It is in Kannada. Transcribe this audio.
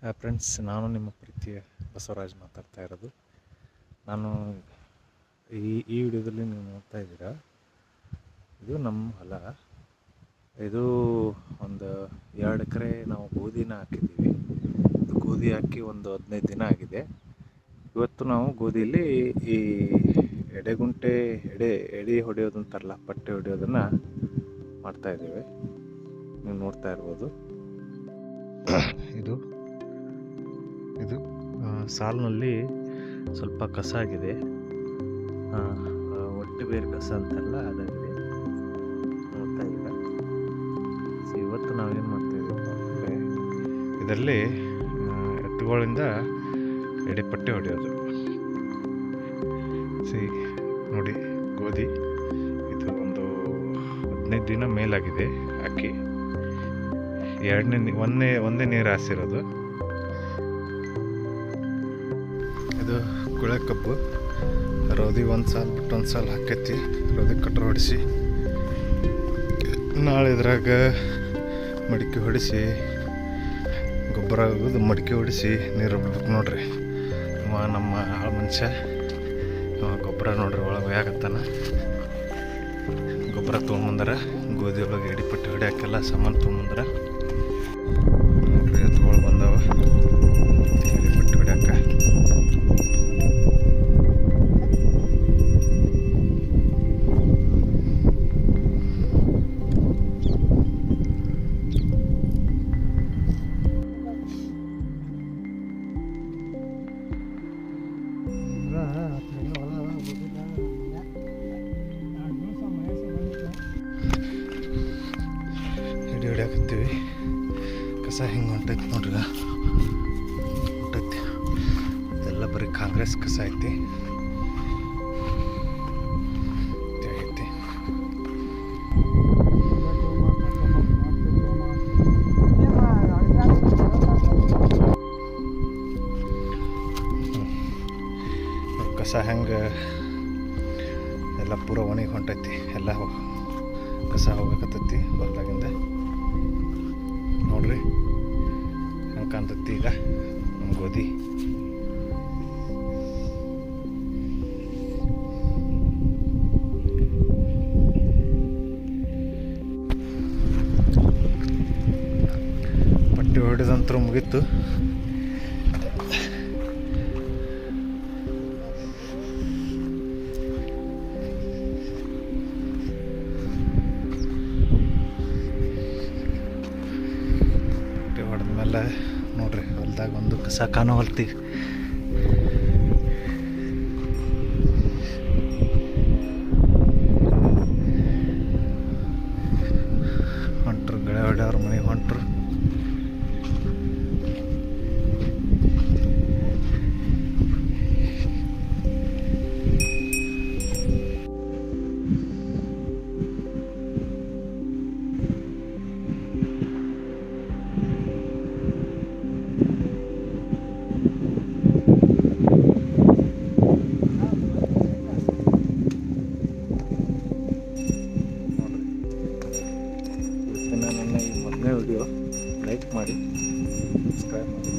ಫ್ರೆಂಡ್ಸ್, ನಾನು ನಿಮ್ಮ ಪ್ರೀತಿಯ ಬಸವರಾಜ್ ಮಾತಾಡ್ತಾ ಇರೋದು. ನಾನು ಈ ವಿಡಿಯೋದಲ್ಲಿ ನೀವು ನೋಡ್ತಾ ಇದ್ದೀರಾ, ಇದು ನಮ್ಮ ಹೊಲ. ಇದು ಒಂದು 2 ಎಕರೆ ನಾವು ಗೋಧಿನ ಹಾಕಿದ್ದೀವಿ. ಗೋಧಿ ಹಾಕಿ ಒಂದು 15 ದಿನ ಆಗಿದೆ. ಇವತ್ತು ನಾವು ಗೋಧಿಯಲ್ಲಿ ಈ ಎಡೆ ಹೊಡೆಯೋದು ಅಂತಾರಲ್ಲ, ಪಟ್ಟೆ ಹೊಡೆಯೋದನ್ನು ಮಾಡ್ತಾಯಿದ್ದೇವೆ. ನೀವು ನೋಡ್ತಾ ಇರ್ಬೋದು. ಇದು ಸಾಲಿನಲ್ಲಿ ಸ್ವಲ್ಪ ಕಸ ಆಗಿದೆ, ಒಟ್ಟು ಬೇರೆ ಕಸ ಅಂತಲ್ಲ, ಅದಾಗಿದೆ. ನೋಡ್ತಾ ಇಲ್ಲ. ಇವತ್ತು ನಾವೇನು ಮಾಡ್ತಾಯಿದ್ದೀವಿ ಅಂದರೆ, ಇದರಲ್ಲಿ ಎತ್ತುಗಳಿಂದ ಎಡೆಪಟ್ಟೆ ಹೊಡೆಯೋದು. ನೋಡಿ, ಗೋಧಿ ಇದು ಒಂದು 15 ದಿನ ಮೇಲಾಗಿದೆ ಹಾಕಿ. ಒಂದೇ ನೀರು ಹಾಸಿರೋದು. ಇದು ಗುಳೆ ಕಬ್ಬು. ರೌದಿ ಒಂದು ಸಾಲ ಬಿಟ್ಟು ಒಂದು ಸಾಲ ಹಾಕೈತಿ. ರೌದಿ ಕಟ್ರ ಹೊಡಿಸಿ ನಾಳೆ ಇದ್ರಾಗ ಮಡಿಕೆ ಹೊಡಿಸಿ ಗೊಬ್ಬರ ಆಗೋದು. ಮಡಿಕೆ ಹೊಡಿಸಿ ನೀರು ಬಿಡ್ಬೇಕು ನೋಡ್ರಿ. ನಮ್ಮ ಆಳ ಮನುಷ್ಯ ಗೊಬ್ಬರ ನೋಡ್ರಿ ಒಳಗೆ ಆಗತ್ತಾನ. ಗೊಬ್ಬರ ತೊಗೊಂಬಂದಾರ. ಗೋಧಿ ಒಳಗೆ ಎಡಿಪಟ್ಟಿ ಹೊಡ್ಯಾಕೆಲ್ಲ ಸಾಮಾನು ತೊಗೊಂಬಂದಾರ ನೋಡ್ರಿ. ಎತ್ತುಗಳು ಬಂದಾವ ಎಡಿಪಟ್ಟಿ ಹೊಡ್ಯಾಕ. ಹೊಡ್ಯಾಕತ್ತೀವಿ. ಕಸ ಹಿಂಗೆ ಹೊಂಟೈತಿ ನೋಡ್ರಿ. ಹೊಂಟೈತಿ ಎಲ್ಲ ಬರೀ ಕಾಂಗ್ರೆಸ್ ಕಸ ಐತಿ. ಆಗೈತಿ. ಕಸ ಹೆಂಗೆ ಎಲ್ಲ ಪೂರ ಒಣಗಿ ಹೊಂಟೈತಿ. ಎಲ್ಲ ಕಸ ಹೋಗಕತ್ತೈತಿ ಹೊಲದಾಗಿಂದ. ನೋಡ್ರಿ ಹಂಗೆ ಕಾಣ್ತೈತಿ ಈಗ ನಮ್ಮ ಗೋಧಿ. ಪಟ್ಟಿ ಹೊಡೆದಂತರೂ ಮುಗೀತು. ಹೊಡೆದ್ಮೇಲೆ ನೋಡ್ರಿ ಹೊಲ್ದಾಗ ಒಂದು ಕಸ ಕಾಣೋ ಹೊಲ್ತಿ. ಹೊಂಟ್ರು ಗಳೆ ಹೊಡೆಯವ್ರ ಮನೆಗೆ ಹೊಂಟ್ರು. ನನ್ನ ಈ ಮೊದಲನೇ ವಿಡಿಯೋ ಲೈಕ್ ಮಾಡಿ, ಸಬ್ಸ್ಕ್ರೈಬ್ ಮಾಡಿ.